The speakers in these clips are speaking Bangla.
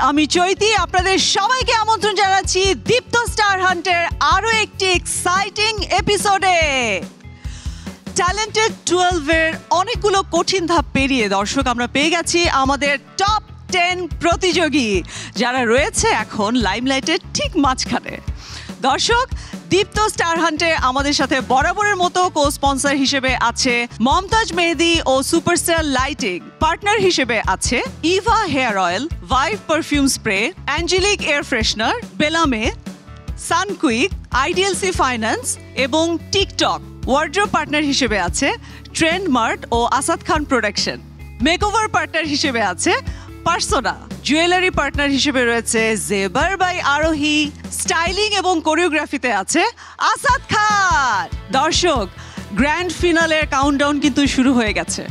আমি চৈতি আপনাদের সবাইকে আমন্ত্রণ জানাচ্ছি দীপ্ত স্টার হান্টের আরো একটি এক্সাইটিং এপিসোডে। ট্যালেন্টেড 12 এর অনেকগুলো কঠিন ধাপ পেরিয়ে দর্শক আমরা পেয়ে গেছি আমাদের টপ 10 প্রতিযোগী যারা রয়েছে এখন লাইমলাইটের ঠিক মাঝখানে। দর্শক দীপ্ত স্টার হান্টে আমাদের সাথে বরাবরের মতো কো স্পন্সর হিসেবে আছে মমতাজ মেহেদি ও সুপারস্টার লাইটিং, পার্টনার হিসেবে আছে Eva hair oil, vibe perfume spray, angelic air freshener, বেলামে, সানকুইক, আইডিএলসি ফাইন্যান্স এবং টিকটক। ওয়ার্ড্রোব পার্টনার হিসেবে আছে ট্রেন্ড মার্ট ও Asad Khan production. Makeover partner হিসেবে আছে পার্সোনা। জুয়েলারি পার্টনার হিসেবে রয়েছে জেবার বাই আরোহী। স্টাইলিং এবং কোরিওগ্রাফিতে আছে আসাদ খান। দর্শক গ্র্যান্ড ফিনালের কাউন্টডাউন কিন্তু শুরু হয়ে গেছে,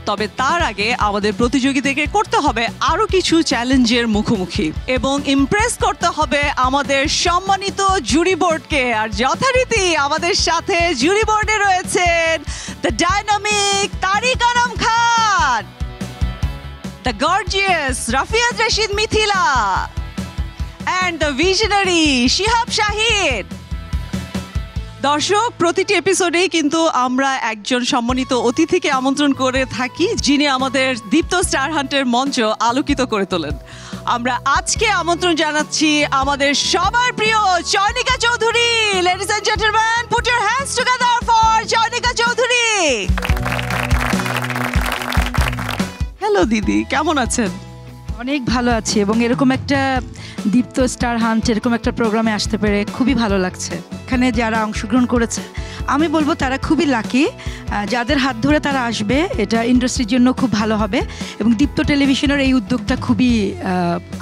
তবে তার আগে আমাদের প্রতিযোগীদেরকে করতে হবে আরো কিছু চ্যালেঞ্জের মুখোমুখি এবং ইমপ্রেস করতে হবে আমাদের সম্মানিত জুরি বোর্ডকে। আর যথারীতি আমাদের সাথে জুরি বোর্ডে রয়েছেন the dynamic Tariq Anam Khan, the gorgeous Rafiat Rashid Mithila, and the visionary Shihab Shahid. দর্শক প্রতিটি এপিসোডেই কিন্তু আমরা একজন সম্মানিত অতিথিকে আমন্ত্রণ করে থাকি যিনি আমাদের দীপ্ত স্টার হান্টের মঞ্চ আলোকিত করে তোলেন। আমরা আজকে আমন্ত্রণ জানাচ্ছি আমাদের সবার প্রিয় Chayanika Chowdhury. Ladies and gentleman, put your hands together for Chayanika Chowdhury. Hello দিদি, কেমন আছেন? অনেক ভালো আছি এবং এরকম একটা দীপ্ত স্টার হান্ট এরকম একটা প্রোগ্রামে আসতে পেরে খুবই ভালো লাগছে। এখানে যারা অংশগ্রহণ করেছে আমি বলবো তারা খুবই লাকি, যাদের হাত ধরে তারা আসবে এটা ইন্ডাস্ট্রির জন্য খুব ভালো হবে এবং দীপ্ত টেলিভিশনের এই উদ্যোগটা খুবই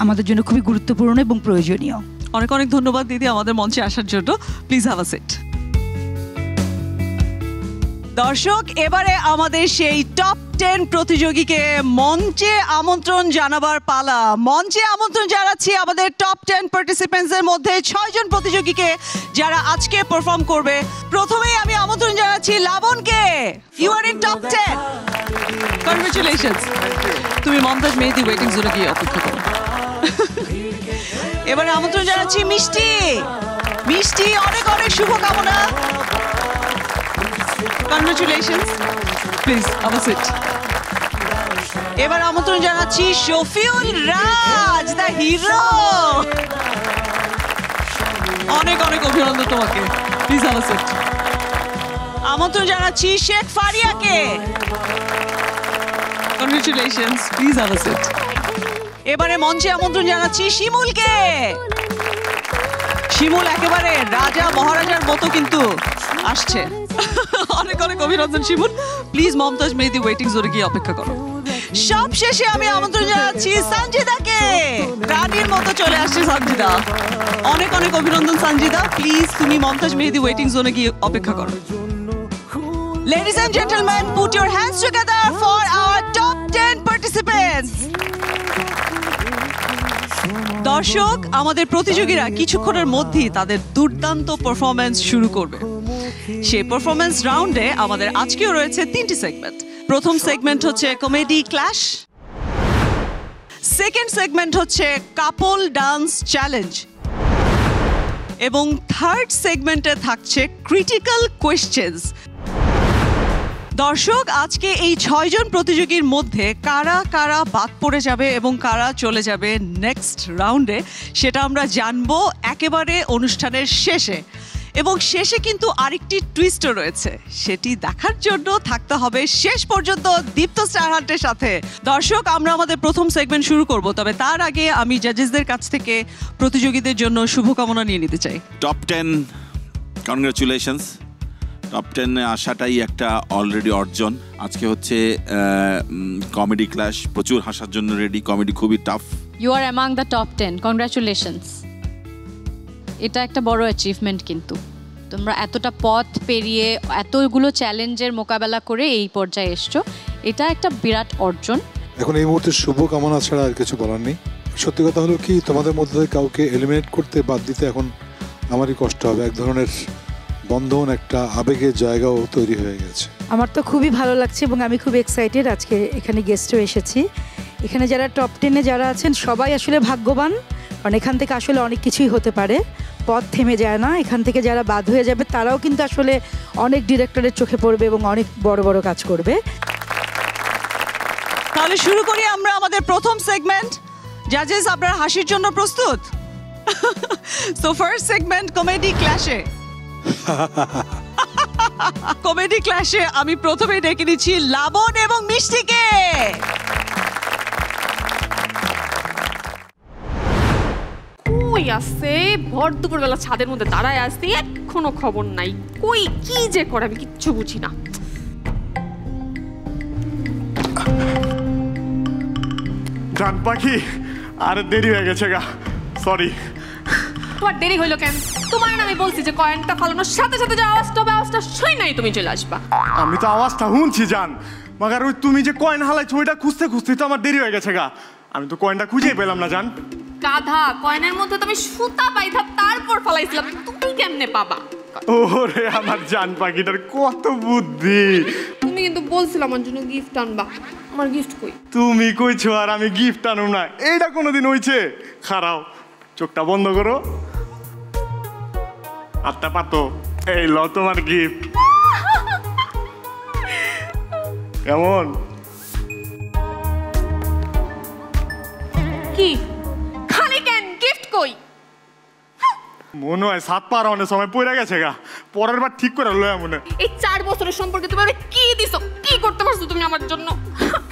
আমাদের জন্য খুবই গুরুত্বপূর্ণ এবং প্রয়োজনীয়। অনেক অনেক ধন্যবাদ দিদি আমাদের মঞ্চে আসার জন্য। Please have a seat. দর্শক এবারে আমাদের সেই টপ 10 প্রতিযোগীকে মঞ্চে আমন্ত্রণ জানাবার পালা। মঞ্চে আমন্ত্রণ জানাচ্ছি আমাদের টপ 10 পার্টিসিপেন্টসের মধ্যে 6 জন প্রতিযোগীকে যারা আজকে পারফর্ম করবে। প্রথমেই আমি আমন্ত্রণ জানাচ্ছি লাবণকে। You are in top 10। Congratulations. তুমি মমতাজ মেহেদি ওয়েটিং জোনে গিয়ে অপেক্ষা করো। এবারে আমন্ত্রণ জানাচ্ছি মিষ্টি। মিষ্টি অনেক অনেক শুভকামনা। Congratulations. Please have a seat. এবার আমন্ত্রণ জানাচ্ছি শফিউল রাজ, দ্য হিরো। অনেক অনেক অভিনন্দন তোমাকে। Please have a seat. আমন্ত্রণ জানাচ্ছি Sheikh ফারিয়াকে। Congratulations. Please have a seat. এবারে মঞ্চে আমন্ত্রণ জানাচ্ছি শিমুলকে। শিমুল একেবারে রাজা মহারাজার মতো কিন্তু আসছে। অনেক অনেক অভিনন্দন শিমুল। প্লিজ মমতাজ মেহেদি ওয়েটিং জোনে গিয়ে অপেক্ষা করো। সব শেষে আমি আমন্ত্রণ জানাচ্ছি সঞ্জিদাকে। রানীর মতো চলে আসছে সঞ্জিদা। অনেক অনেক অভিনন্দন সঞ্জিদা। প্লিজ তুমি মমতাজ মেহেদি ওয়েটিং জোনে গিয়ে অপেক্ষা করো। Ladies and gentlemen, put your hands together for our top 10 participants. দর্শক আমাদের প্রতিযোগীরা কিছুক্ষণের মধ্যেই তাদের দুর্দান্ত পারফরম্যান্স শুরু করবে। সেই পারফরম্যান্স রাউন্ডে আমাদের আজকেও রয়েছে 3টি সেগমেন্ট। প্রথম সেগমেন্ট হচ্ছে কমেডি ক্ল্যাশ, সেকেন্ড সেগমেন্ট হচ্ছে কাপল ডান্স চ্যালেঞ্জ এবং থার্ড সেগমেন্টে থাকছে ক্রিটিক্যাল কোয়েশ্চেন্স। দর্শক আজকে এই 6 জন প্রতিযোগীর মধ্যে কারা কারা বাদ পড়ে যাবে এবং কারা চলে যাবে নেক্সট রাউন্ডে সেটা আমরা জানবো একেবারে অনুষ্ঠানের শেষে। এবং শেষে কিন্তু আরেকটি টুইস্টও রয়েছে, সেটি দেখার জন্য থাকতে হবে শেষ পর্যন্ত দীপ্ত স্টার হান্টের সাথে। দর্শক আমরা আমাদের প্রথম সেগমেন্ট শুরু করব, তবে তার আগে আমি জাজেসদের কাছ থেকে প্রতিযোগীদের জন্য শুভকামনা নিয়ে নিতে চাই। Top 10 congratulations. টপ 10 আসাটাই একটা অলরেডি অর্জন। আজকে হচ্ছে কমেডি ক্লাস, প্রচুর হাসার জন্য রেডি। কমেডি খুবই tough. You are among the top 10। Congratulations. এটা একটা বড় অ্যাচিভমেন্ট, কিন্তু তোমরা এতটা পথ পেরিয়ে এতগুলো চ্যালেঞ্জের মোকাবেলা করে এই পর্যায়ে এসছো, এটা একটা বিরাট অর্জন। এখন এই মুহূর্তে শুভকামনা ছাড়া আর কিছু বলার নেই। সত্যি কথা হলো কি, তোমাদের মধ্যে কাউকে এলিমিনেট করতে বাদ দিতে এখন আমারই কষ্ট হবে। এক ধরনের বন্ধন, একটা আবেগের জায়গাও তৈরি হয়ে গেছে। আমার তো খুবই ভালো লাগছে এবং আমি খুব এক্সাইটেড আজকে এখানে গেস্টও এসেছি। এখানে যারা টপ 10-এ যারা আছেন সবাই আসলে ভাগ্যবান, কারণ এখান থেকে আসলে অনেক কিছুই হতে পারে, পথ থেমে যায় না। এখান থেকে যারা বাদ হয়ে যাবে তারাও কিন্তু আসলে অনেক ডিরেক্টরের চোখে পড়বে এবং অনেক বড় বড় কাজ করবে। তাহলে শুরু করি আমরা আমাদের প্রথম সেগমেন্ট। জাজেস, আপনারা হাসির জন্য প্রস্তুত? সো ফার্স্ট সেগমেন্ট, কমেডি ক্ল্যাশে। কমেডি ক্ল্যাশে আমি প্রথমেই ডেকে নিচ্ছি লাবণ এবং মিষ্টিকে। কই আছে? ভর দুপুরবেলা ছাদের মধ্যে দাঁড়ায় আসছে, এখনো খবর নাই। কই কি যে করে আমি কিচ্ছু বুঝি না। জান পাখি, আর দেরি হয়ে গেছে গা, সরি। তোমার দেরি হইলো কেন? তোমার আমি বলছি যে কয়েনটা ফালানোর সাথে সাথে যে আওয়াজটা শুই নাই তুমি চলে আসবা। আমি তো আওয়াজটা শুনছি জান, মাগার ওই তুমি যে কয়েন হালাইছো ওইটা খুঁজতে খুঁজতে তো আমার দেরি হয়ে গেছে গা। আমি তো কয়েনটা খুঁজেই পেলাম না জান। গাধা, কয়েনের মধ্যে তুমি সুতা পাইথা তারপর ফালাইছিলাম, তুমি কেমনে পাবা? ওরে আমার জান পাখিটার কত বুদ্ধি। তুমি কিন্তু বলছিলাম আমার জন্য গিফট আনবা, আমার গিফট কই? তুমি কইছো আর আমি গিফট আনুম না, এইটা কোনোদিন হইছে? খারাও, চোখটা বন্ধ করো, আত্মা পাতো, এই ল তোমার গিফট। কেমন? কি খালি কেন? গিফট কই? মনে হয় 7 পার অনেক সময় পড়ে গেছে গা, পরের বার ঠিক করে লয়া মনে। এই 4 বছরের সম্পর্কে তুমি আমাকে কি দিছো? কি করতে পারছো তুমি আমার জন্য?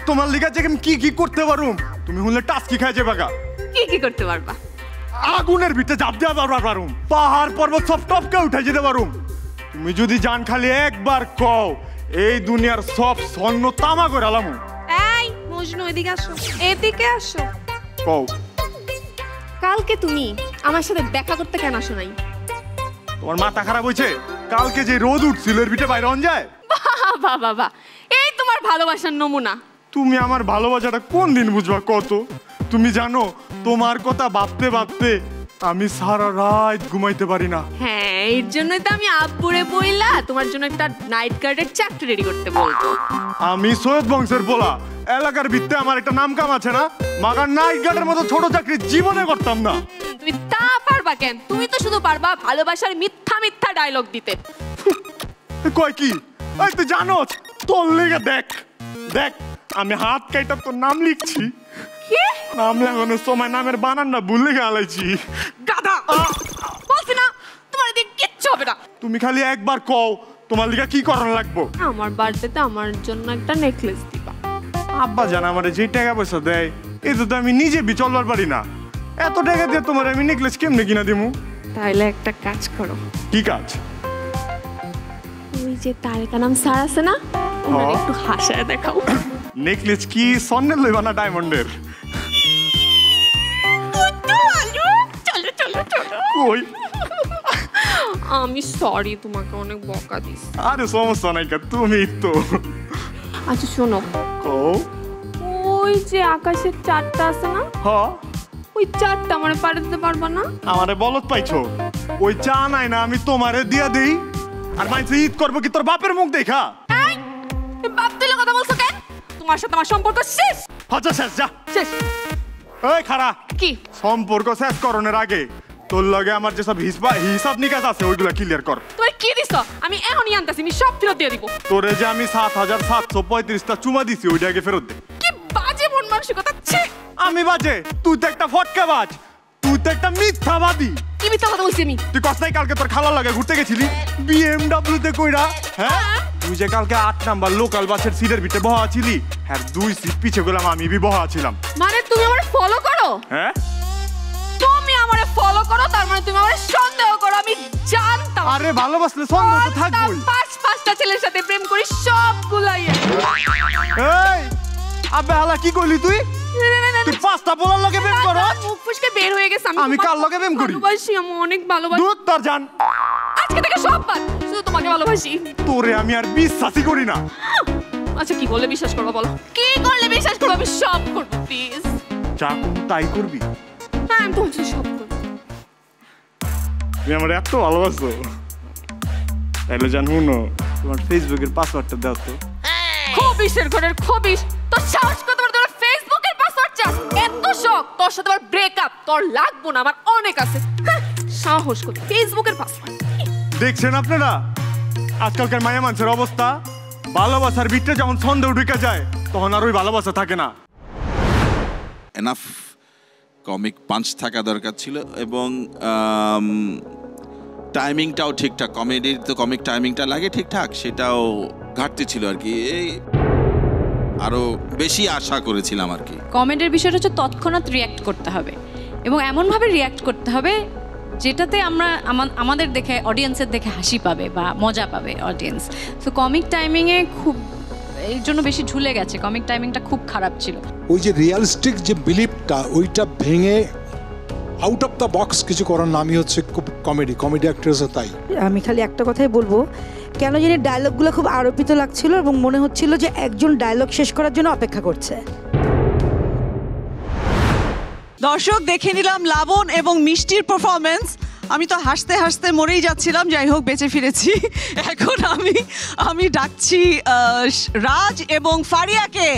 তোমার লিগা যে আমি কি কি করতে পারুম, তুমি হলে টাস্কি খাই যাবে গা। কি কি করতে পারবা? আগুনের ভিতরে ঝাঁপ দেওয়া পারুম, পাহাড় পর্বত সব টপকে উঠে যেতে পারুম। তুমি যদি জান খালি একবার কও, এই দুনিয়ার সব স্বর্ণ তামা করে আলামু। এই মজনু, এদিকে আসো, এদিকে আসো। কও। কালকে তুমি আমার সাথে দেখা করতে কেন আসো নাই? তোমার মাথা খারাপ হয়েছে? কালকে যে রোদ উঠছিল এর ভিতরে বাইরে অন যায়। বাহ বাহ বাহ, এই তোমার ভালোবাসার নমুনা। তুমি আমার ভালোবাসাটা কোন দিন বুঝবা কত? তুমি জানো তোমার কথা ভাবতে ভাবতে আমি সারা রাত ঘুমাইতে পারি না। হ্যাঁ, এর জন্যই তো আমি আব্বুরে বইলা তোমার জন্য একটা নাইট গার্ডের চাকরি রেডি করতে বলবো। আমি সৈয়দ বংশের পোলা, এলাকার ভিত্তে আমার একটা নাম কাম আছে না? মাগার নাইট গার্ডের মতো ছোট চাকরি জীবনে করতাম না। তুমি তা পারবা কেন? তুমি তো শুধু পারবা ভালোবাসার মিথ্যা মিথ্যা ডায়লগ দিতে। কয় কি? এই তুই জানোস, তোর লেগে দেখ দেখ, আমি হাত কাইটা তোর নাম লিখছি। কি? নাম লেখানোর সময় নামের বানানটা ভুলে গেলাইছি। গাধা, বলছি না তোমার এদিকে কিচ্ছু হবে না। তুমি খালি একবার কও তোমার লিগা কি করার লাগবো। আমার বার্থডেতে আমার জন্য একটা নেকলেস দিবা। আব্বা জান আমারে যে টাকা পয়সা দেয় এতে তো আমি নিজে চলবার পারি না। এত টাকা দিয়ে তোমার আমি নেকলেস কেমনে কিনা দিমু? তাইলে একটা কাজ করো। কি কাজ? ওই যে তারেকা নাম স্যার আছে না, ওনার একটু হাসায় দেখাও। নেকলেস কি স্বর্ণের লইবা না ডায়মন্ডের? চলো চলো চলো। কই? আমি সরি, তোমাকে অনেক বকা দিস। আরে সমস্যা নাই, তুমি তো। আচ্ছা শোনো, কও। ওই যে আকাশের চারটা আছে না, হ্যাঁ, ওই চারটা আমারে পাড়ে দিতে পারবা না? আমারে বলত পাইছো? ওই চা নাই না আমি তোমারে দিয়া দেই, আর মাইছে ঈদ করবো কি তোর বাপের মুখ দেখা? এই, তুমি বাপ তুলে কথা বলছো কেন? তোমার সাথে আমার সম্পর্ক শেষ। আচ্ছা শেষ, যা শেষ। এই খারা, কি সম্পর্ক শেষ করণের আগে তোর লগে আমার যেসব হিসাব নিকাশ আছে ওইগুলা ক্লিয়ার কর। তুমি কি দিছো? আমি এখনই আনতাছি, আমি সব ফেরত দিয়ে দিব। তোরে যে আমি ৭,৭৩৫টা চুমা দিছি ওইটা আগে ফেরত দে। কি বাজে মন মানসিকতা! ছি! আমি বাজে? তুই তো একটা ফটকাবাজ, তুই তো একটা মিথ্যাবাদী। কি মিথ্যা কথা বলছি আমি? তুই কসনাই কালকে তোর খালার লাগে ঘুরতে গেছিলি BMW তে কইরা? হ্যাঁ, তুই যে কালকে 8 নাম্বার লোকাল বাসের সিটের ভিতরে বহা ছিলি, হ্যাঁ 2 সিট পিছে গেলাম আমি বহা ছিলাম। মানে তুমি আমারে ফলো করো? হ্যাঁ, তুমি আমারে ফলো করো, তার মানে তুমি আমারে সন্দেহ করো। আমি জানতাম। আরে ভালোবাসলে সন্দেহ তো থাকবেই। পাঁচটা ছেলের সাথে প্রেম করি, সবগুলাই। এই আবে হালা কি কইলি তুই? তুই 5টা বলার লগে প্রেম করো? মুখ ফুসকে বের হয়ে গেছে। আমি কার লগে প্রেম করি? ভালোবাসি, আমি অনেক ভালোবাসি। দূর তোর জান, আজকে থেকে সব বাদ, শুধু তোমাকে ভালোবাসি। তোরে আমি আর বিশ্বাসই করি না। আচ্ছা কি করলে বিশ্বাস করবো বলো? কি করলে বিশ্বাস করবো? আমি সব করবো, প্লিজ। যা তাই করবি? হ্যাঁ, আমি তোমার সাথে সব করবো। তুমি আমার এত ভালোবাসো, তাইলে জান শুনো, তোমার ফেসবুকের পাসওয়ার্ডটা দাও তো। খবিশের ঘরের খবিশ, তোর সাহস কত বড়, তোর ফেসবুকের পাসওয়ার্ড তোর সাথে আমার ব্রেকআপ, তোর লাগবো না, আমার অনেক আছে। সাহস কর ফেসবুকের পাসওয়ার্ড। দেখছেন আপনারা আজকালকার মায়া মানুষের অবস্থা, ভালোবাসার ভিতরে যখন সন্দেহ ঢুকে যায় তখন আর ওই ভালোবাসা থাকে না। এনাফ কমিক পাঞ্চ থাকা দরকার ছিল এবং টাইমিংটাও ঠিকঠাক, কমেডির তো কমিক টাইমিংটা লাগে ঠিকঠাক, সেটাও ঘাটতি ছিল আর কি। এই আরো বেশি আশা করেছিলাম আর কি। কমেডির বিষয়টা হচ্ছে তৎক্ষণাৎ রিয়্যাক্ট করতে হবে এবং এমনভাবে রিয়্যাক্ট করতে হবে যেটাতে আমরা আমাদের দেখে অডিয়েন্সের দেখে হাসি পাবে বা মজা পাবে অডিয়েন্স। সো কমিক টাইমিংয়ে খুব এই জন্য বেশি ঝুলে গেছে, কমিক টাইমিংটা খুব খারাপ ছিল। ওই যে রিয়ালিস্টিক যে বিলিভটা ওইটা ভেঙে আউট অফ দ্য বক্স কিছু করার নামই হচ্ছে কমেডি অ্যাক্ট্রেসও তাই। আমি খালি একটা কথাই বলবো, কেন জানি ডায়লগগুলো খুব আরোপিত লাগছিল এবং মনে হচ্ছিল যে একজন ডায়লগ শেষ করার জন্য অপেক্ষা করছে। দর্শক দেখে নিলাম লাবণ এবং মিষ্টির পারফরমেন্স। আমি তো হাসতে হাসতে মরেই যাচ্ছিলাম, যাই হোক বেঁচে ফিরেছি। এখন আমি ডাকছি রাজ এবং ফারিয়াকে।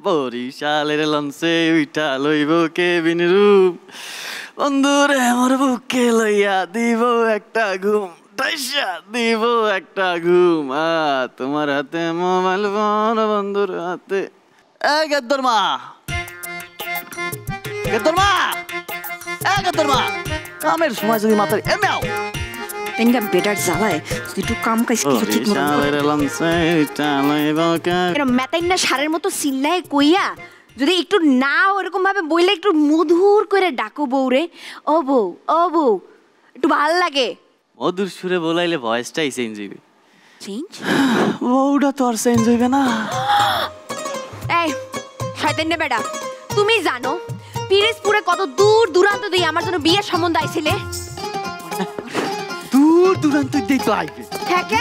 বরিশালের লঞ্চে উইটা লইব কেবিন রূপ, বন্ধুরে আমার বুকে লইয়া দিব একটা ঘুম, দিব একটা ঘুম। তোমার হাতে মোবাইল ফোন, বন্ধুর হাতে। গেদ্দর মা, গেদ্দর মা, গেদ্দর মা, কামের সময় যদি মাথায় এমেও তেঙ্গা বেটার জ্বালায় একটু কাম কাজ কিছু ঠিক মতো মেতাইনা সারের মতো চিল্লায় কইয়া যদি একটু না ওরকম ভাবে বইলে একটু মধুর করে ডাকো বউরে, ও বউ, ও বউ, একটু ভাল লাগে। মধুর সুরে বলাইলে ভয়েসটাই চেঞ্জ হইবে। চেঞ্জ? বউটা তো আর চেঞ্জ হইবে না। এই শয়তান বেটা, তুমি জানো পিরিজপুরে কত দূর দূরান্ত দিয়ে আমার জন্য বিয়ের সম্বন্ধ আইছিলে? দূর দূরান্ত দিয়ে তো আইবে। হ্যাঁ কে?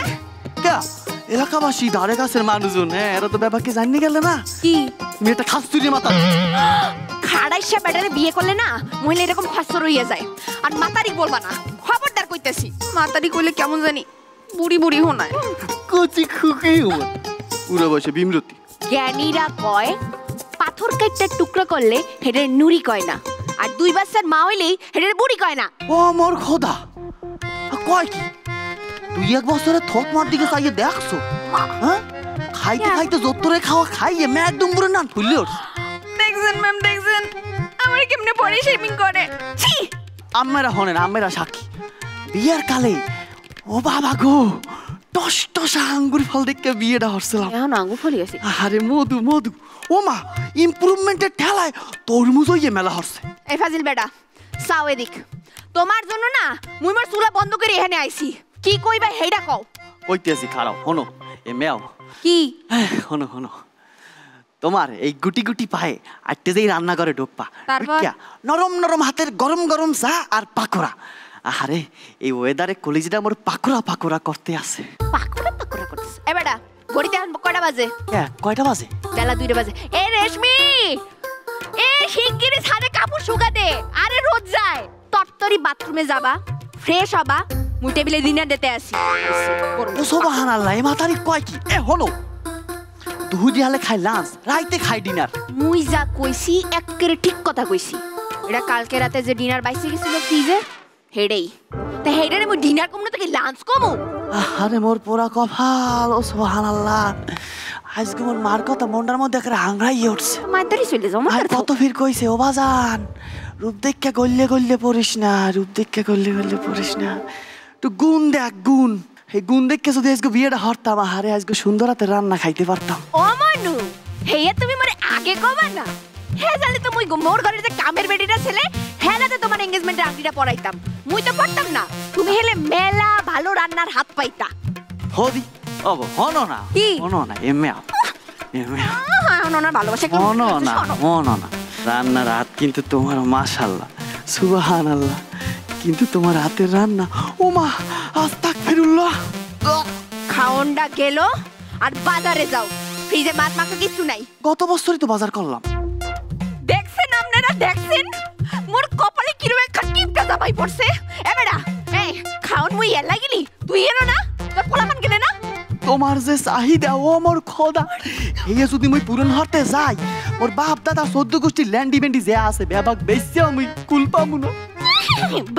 এলাকাবাসী ধারে কাছের মানুষজন, হ্যাঁ এরা তো ব্যাপারকে জানি গেলে না কি মেয়েটা খাস্তুরি মাথা খাড়াইসা বেটারে বিয়ে করলে না মহিলা এরকম খসর হইয়া যায়। আর মাতারি বলবা না, খবরদার কইতেছি। মাতারি কইলে কেমন জানি বুড়ি বুড়ি হোনায়, কচি খুকি পুরো বসে বিমরতি। জ্ঞানীরা কয় পাথর কাইটটা টুকরা করলে হেডের নুরি কয় না, আর 2 বাচ্চার মা হইলেই হেডের বুড়ি কয় না। ও মোর খোদা, কয় কি 2-1 বছরে থোক মার দিকে চাইয়ে দেখছো? হ্যাঁ খাইতে খাইতে যত্তরে খাওয়া খাইয়ে মে একদম পুরো না ফুললে উঠছে। দেখছেন ম্যাম, দেখছেন আমার কেমনে বডি শেমিং করে। ছি আম্মেরা হনেন, আম্মেরা সাক্ষী। বিয়ের কালে ও বাবা গো টস টসা আঙ্গুর ফল দেখে বিয়েটা হচ্ছিলাম। এখন আঙ্গুর ফলই আছে। আরে মধু মধু, ও মা ইমপ্রুভমেন্টের ঠেলায় তরমুজ হইয়ে মেলা হচ্ছে। এই ফাজিল বেটা সাও এদিক, তোমার জন্য না মুই মোর চুলা বন্ধ করে এখানে আইছি। কি কইবা হেইডা কও। কইতেছি খারাপ হনো এ মেও কি হনো হনো, তোমার এই গুটি গুটি পায়ে আটতে যেই রান্না করে ঢোকপা, নরম নরম হাতের গরম গরম চা আর পাকোড়া। আরে এই ওয়েদারে কলিজিটা মোর পাকোড়া পাকোড়া করতে আছে। পাকোড়া পাকোড়া করতেছে? এ বেটা ঘড়িতে এখন কয়টা বাজে? কয়টা বাজে? বেলা 2টা বাজে। এ রেশমি, এ শিগগিরই ছাদে কাপড় শুকা দে। আরে রোদ যায়, তরতরি বাথরুমে যাবা, ফ্রেশ হবা, মুই টেবিলে ডিনার দিতে আসি। ও সুবহানাল্লাহ, এ মাতারি কয় কি? এ হলো দুহুদি হালে খাই লাঞ্চ, রাইতে খাই ডিনার। মুই যা কইছি একেবারে ঠিক কথা কইছি। এটা কালকে রাতে যে ডিনার বাইসে গেছিল ফ্রিজে হেডেই, তা হেডেরে মুই ডিনার কমু না তো কি লাঞ্চ কমু? আরে মোর পোড়া কপাল, ও সুবহানাল্লাহ, আজকে মোর মার কথা মনটার মধ্যে একটা হাংরাই উঠছে। মাইতারি চলে যাও। আর কত ফির কইছে ও বাজান, রূপ দেখকে গল্লে গল্লে পড়িস না, রূপ দেখকে গল্লে গল্লে পড়িস না, একটু গুণ দেখ গুণ। এই গুণ দেখকে যদি আজকে বিয়েটা হরতাম, আরে আজকে সুন্দর হাতে রান্না খাইতে পারতাম। ও মানু, হেয়া তুমি মানে আগে কবা না? হ্যাঁ জানি তো মুই মোর ঘরে যে কামের বেটিটা ছেলে হেলাতে তোমার এনগেজমেন্টের আংটিটা পরাইতাম, মুই তো পারতাম না। তুমি হেলে মেলা ভালো রান্নার হাত পাইতা। হদি অব হনো না, কি হনো না এমেও এমেও হনো না, ভালোবাসা কি হনো না, হনো না। রান্নার হাত কিন্তু তোমার মাশাআল্লাহ সুবহানাল্লাহ, কিন্তু তোমার হাতের রান্না ও মা আস্তাগফিরুল্লাহ। খাওনটা গেল আর বাজারে যাও, ফ্রিজে মাছ মাংস কিছু নাই। গত বছরই তো বাজার করলাম। দেখছেন আপনারা, দেখছেন মোর কপালে কিরম একটা টিপটা জামাই পড়ছে। এ বেড়া, এই খাওন মুই এর লাগিলি, তুই এনো না, তোর পোলাপান গেলে না। তোমার যে চাহিদা ও আমার খোদা, এই যদি মুই পূরণ হতে যাই, ওর বাপ দাদা 14 গোষ্ঠীর ল্যান্ডি বেন্ডি যে আছে বেবাক বেশি আমি কুল পাবো না।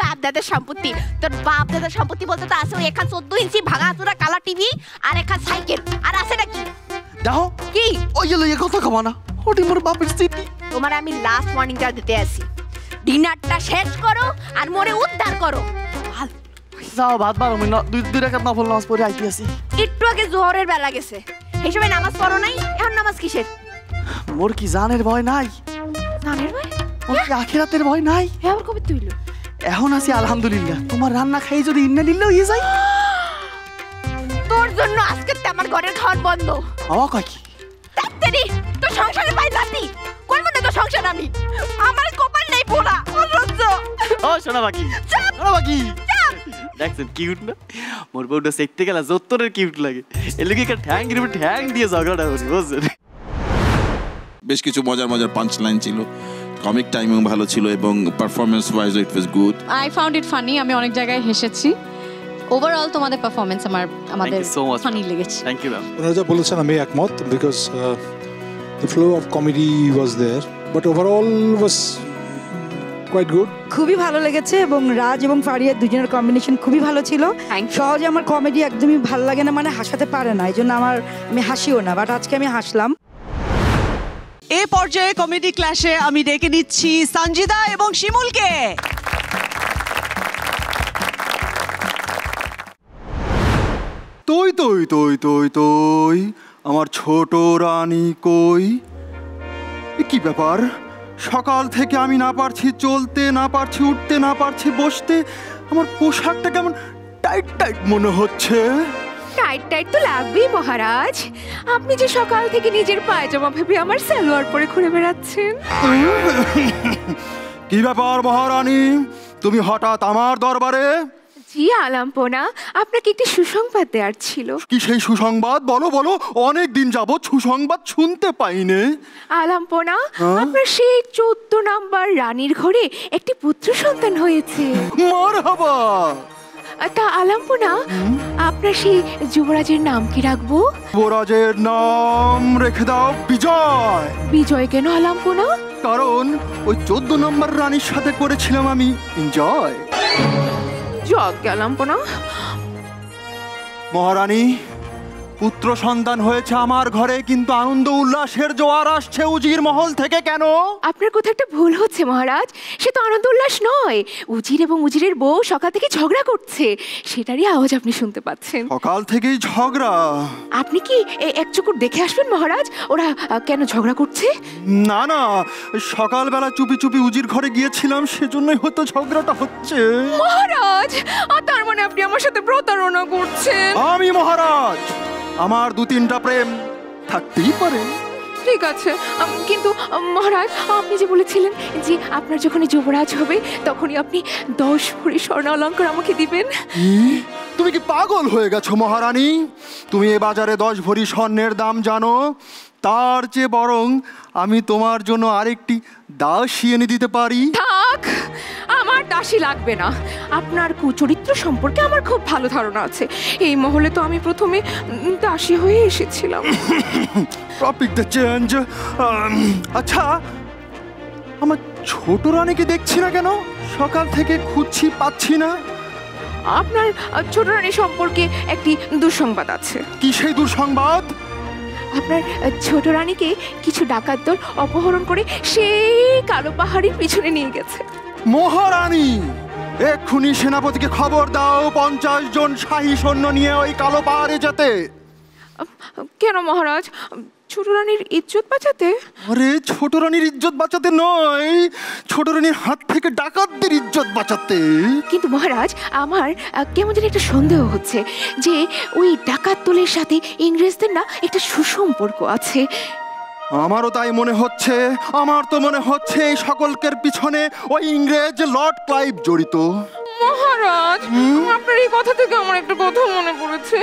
বাপ দাদার সম্পত্তি, তোর বাপ দাদার সম্পত্তি বলতে তো আছে ওই এখান 14 ইঞ্চি ভাঙাচোরা কালা টিভি আর এখান সাইকেল, আর আছে নাকি? দেখো কি ওই লইয়ে কথা কবা না, ওটি মোর বাপের স্মৃতি। তোমার আমি লাস্ট ওয়ার্নিংটা দিতে আসি, ডিনারটা শেষ করো আর মোরে উদ্ধার করো। যাও ভাত বারো মিনিট, দুই রাকাত নফল নামাজ পড়ে আইতে আসি। একটু আগে জোহরের বেলা গেছে, এই সময় নামাজ পড়ো নাই, এখন নামাজ কিসের? মোর কি জানের ভয় নাই? জানের ভয়? মোর কি আখিরাতের ভয় নাই? এবার কবে তুইলো? এখন আছি আলহামদুলিল্লাহ, তোমার রান্না খাই যদি ইন্নালিল্লাহ হয়ে যায়। তোর জন্য আজকে আমার ঘরের খাওয়ার বন্ধ। আমার কয় কি? তাড়াতাড়ি তোর সংসারে পাই যাতি, করবো না তো সংসার আমি, আমার কপাল নেই পোড়া অসহ্য। ও শোনা বাকি, শোনা বাকি, দেখছেন কিউট না? মোর বউটা দেখতে গেলে যত্তরের কিউট লাগে, এর লগে একটা ঠ্যাং গিরবে ঠ্যাং দিয়ে ঝগড়াটা করি, বুঝছেন? বেশ কিছু মজার মজার পাঞ্চ লাইন ছিল, কমিক টাইমিং ভালো ছিল এবং performance wise it was good. I found it funny, আমি অনেক জায়গায় হেসেছি। ওভারঅল তোমাদের পারফরমেন্স আমাদের ফানি লেগেছে। Thank you ma'am. ওনারা যা বলেছেন আমি একমত, because the flow of comedy was there, but overall was quite good. খুবই ভালো লেগেছে এবং রাজ এবং ফারিয়া দুজনের কম্বিনেশন খুবই ভালো ছিল। সহজে আমার কমেডি একদমই ভালো লাগে না, মানে হাসাতে পারে না, এই জন্য আমি হাসিও না, বাট আজকে আমি হাসলাম। এ পর্যায়ে কমেডি ক্লাসে আমি ডেকে নিচ্ছি সঞ্জিদা এবং শিমুলকে। তুই তুই তুই তুই তুই আমার ছোট রানী কই? কি ব্যাপার, সকাল থেকে আমি না পারছি চলতে, না পারছি উঠতে, না পারছি বসতে, আমার পোশাকটা কেমন টাইট টাইট মনে হচ্ছে। টাইট টাইট তো লাগবেই মহারাজ, আপনি যে সকাল থেকে নিজের পায়জামা ভেবে আমার সালোয়ার পরে ঘুরে বেড়াচ্ছেন। কি ব্যাপার মহারানী, তুমি হঠাৎ আমার দরবারে? জি আলাম্পনা, আপনাকে একটি সুসংবাদ দেওয়ার ছিল। কি সেই সুসংবাদ? বলো বলো, অনেক দিন যাবত সুসংবাদ শুনতে পাইনে। আলাম্পনা, আপনার সেই 14 নাম্বার রানীর ঘরে একটি পুত্র সন্তান হয়েছে। মারহাবা। তা আলাম্পনা, আপনার সেই যুবরাজের নাম কি রাখবো? যুবরাজের নাম রেখে দাও বিজয়। বিজয় কেন আলাম্পনা? কারণ ওই 14 নম্বর রানীর সাথে করেছিলাম আমি এনজয়। জগ আলাম্পনা। মহারানী, পুত্র সন্তান হয়েছে আমার ঘরে, কিন্তু আনন্দ উল্লাসের জোয়ার আসছে উজির মহল থেকে কেন? আপনার কোথাও একটা ভুল হচ্ছে মহারাজ, সে তো আনন্দ উল্লাস নয়, উজির এবং উজিরের বউ সকাল থেকে ঝগড়া করছে, সেটারই আওয়াজ আপনি শুনতে পাচ্ছেন। সকাল থেকেই ঝগড়া? আপনি কি এক চুকুর দেখে আসবেন মহারাজ, ওরা কেন ঝগড়া করছে? না না, সকালবেলা চুপি চুপি উজির ঘরে গিয়েছিলাম, সেজন্যই হয়তো ঝগড়াটা হচ্ছে। মহারাজ, তার মানে আপনি আমার সাথে প্রতারণা করছেন? আমি মহারাজ, আমার 2-3টা প্রেম থাকতেই পারে। ঠিক আছে, কিন্তু মহারাজ আপনি যে বলেছিলেন যে আপনার যখন যুবরাজ হবে তখনই আপনি 10 ভরি স্বর্ণ অলংকার আমাকে দিবেন। তুমি কি পাগল হয়ে গেছো মহারানী? তুমি এ বাজারে 10 ভরি স্বর্ণের দাম জানো? তার চেয়ে বরং আমি তোমার জন্য আরেকটি দাসী এনে দিতে পারি। থাক, আমার দাসী লাগবে না। আপনার কুচরিত্র সম্পর্কে আমার খুব ভালো ধারণা আছে, এই মহলে তো আমি প্রথমে দাসী হয়ে এসেছিলাম। Topic the change. আচ্ছা, আমার ছোট রানীকে দেখছি না কেন? সকাল থেকে খুঁজছি, পাচ্ছি না। আপনার ছোট রানী সম্পর্কে একটি দুঃসংবাদ আছে। কি সেই দুঃসংবাদ? আপনার ছোট রানীকে কিছু ডাকাত দল অপহরণ করে সেই কালো পাহাড়ের পিছনে নিয়ে গেছে। মহারানী, এক্ষুনি সেনাপতিকে খবর দাও 50 জন শাহী সৈন্য নিয়ে ওই কালো পাহাড়ে যেতে। কেন মহারাজ, ছোট রানীর ইজ্জত বাঁচাতে? আরে ছোট রানীর ইজ্জত বাঁচাতে নয়, ছোট রানীর হাত থেকে ডাকাতদের ইজ্জত বাঁচাতে। কিন্তু মহারাজ, আমার কেমন যেন একটা সন্দেহ হচ্ছে যে ওই ডাকাত দলের সাথে ইংরেজদের না একটা সুসম্পর্ক আছে। আমারও তাই মনে হচ্ছে। আমার তো মনে হচ্ছে এই সকলকের পিছনে ওই ইংরেজ লর্ড ক্লাইভ জড়িত। মহারাজ, আপনার এই কথা থেকে আমার একটা কথা মনে পড়েছে।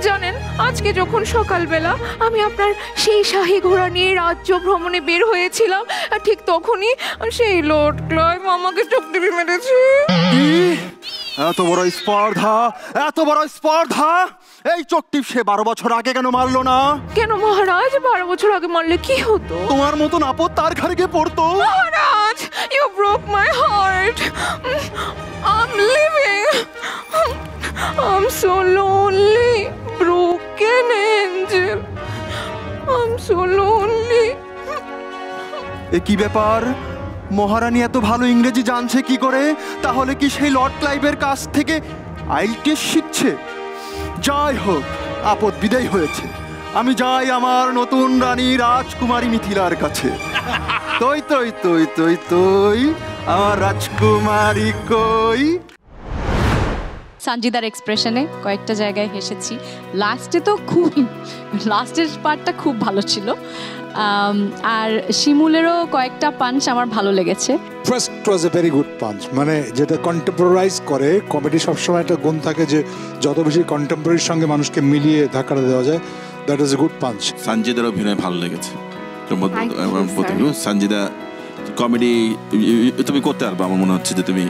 জানেন, আজকে যখন সকালবেলা আমি আপনার সেই শাহী ঘোড়া নিয়ে রাজ্য ভ্রমণে বের হয়েছিলাম, ঠিক তখনই সেই লর্ড ক্লাইভ আমাকে চোখ টিপে মেরেছে। এত বড় স্পর্ধা, এত বড় স্পর্ধা! এই চোখ টিপ সে 12 বছর আগে কেন মারলো না? কেন মহারাজ, 12 বছর আগে মারলে কি হতো? তোমার মতন আপদ তার ঘাড়ে গিয়ে পড়তো। মহারাজ, you broke my heart. I'm living. I'm so lonely, broken angel. I'm so lonely. এ কি ব্যাপার? মহারানী এত ভালো ইংরেজি জানছে কি করে? তাহলে কি সেই লর্ড ক্লাইভের কাছ থেকে আইএলটিএস শিখছে? যাই হোক, আপদ বিদায় হয়েছে। আমি যাই আমার নতুন রানী রাজকুমারী মিথিলার কাছে। তৈ তৈ তৈ তৈ তৈ, আমার রাজকুমারী কই? সঞ্জিদার এক্সপ্রেশনে কয়েকটা জায়গায় হেসেছি। লাস্টে তো খুব, লাস্টের পার্টটা খুব ভালো ছিল। আর শিমুলেরও কয়েকটা পাঞ্চ আমার ভালো লেগেছে। First was a very good punch, মানে যেটা কন্টেম্পোরারাইজ করে। কমেডি সবসময় একটা গুণ থাকে যে যত বেশি কন্টেম্পোরারির সঙ্গে মানুষকে মিলিয়ে ধাক্কাটা দেওয়া যায়। That is a good punch. সঞ্জিদার অভিনয় ভালো লেগেছে। সঞ্জিদা কমেডি তুমি করতে পারবা, আমার মনে হচ্ছে যে তুমি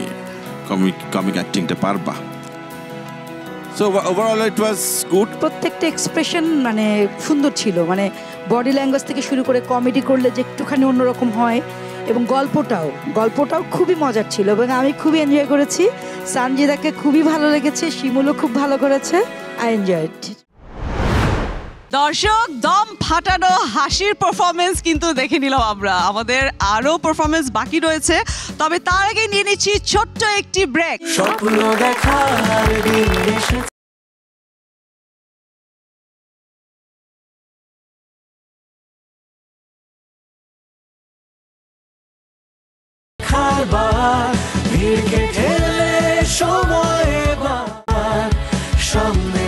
কমিক অ্যাক্টিংটা পারবা। So overall it was good. প্রত্যেকটা এক্সপ্রেশন মানে সুন্দর ছিল, মানে বডি ল্যাঙ্গুয়েজ থেকে শুরু করে কমেডি করলে যে একটুখানি অন্যরকম হয়, এবং গল্পটাও খুবই মজার ছিল এবং আমি খুবই এনজয় করেছি। সঞ্জিদাকে খুবই ভালো লেগেছে, শিমুলও খুব ভালো করেছে। I enjoyed. দর্শক, দম ফাটানো হাসির পারফরমেন্স কিন্তু দেখে নিলাম আমরা। আমাদের আরো পারফরমেন্স বাকি রয়েছে, তবে তার আগে নিয়ে নিচ্ছি ছোট্ট একটি ব্রেক। স্বপ্ন দেখার দিন এসেছে। খাবার ভিড় কেটে সময় সামনে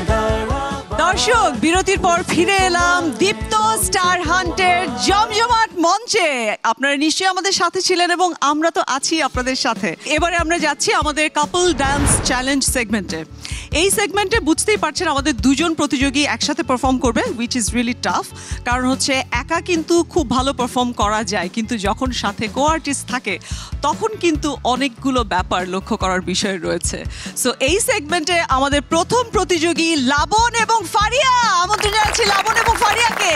দর্শক, বিরতির পর ফিরে এলাম দীপ্ত স্টার হান্টের জমজমাট মঞ্চে। আপনারা নিশ্চয়ই আমাদের সাথে ছিলেন এবং আমরা তো আছি আপনাদের সাথে। এবারে আমরা যাচ্ছি আমাদের কাপল ডান্স চ্যালেঞ্জ সেগমেন্টে। এই সেগমেন্টে বুঝতেই পারছেন আমাদের দুজন প্রতিযোগী একসাথে পারফর্ম করবে, উইচ ইজ রিয়েলি টাফ। কারণ হচ্ছে একা কিন্তু খুব ভালো পারফর্ম করা যায়, কিন্তু যখন সাথে কো আর্টিস্ট থাকে তখন কিন্তু অনেকগুলো ব্যাপার লক্ষ্য করার বিষয় রয়েছে। সো এই সেগমেন্টে আমাদের প্রথম প্রতিযোগী লাবণ এবং ফারিয়া। আমন্ত্রণ জানাচ্ছি লাবণ এবং ফারিয়াকে।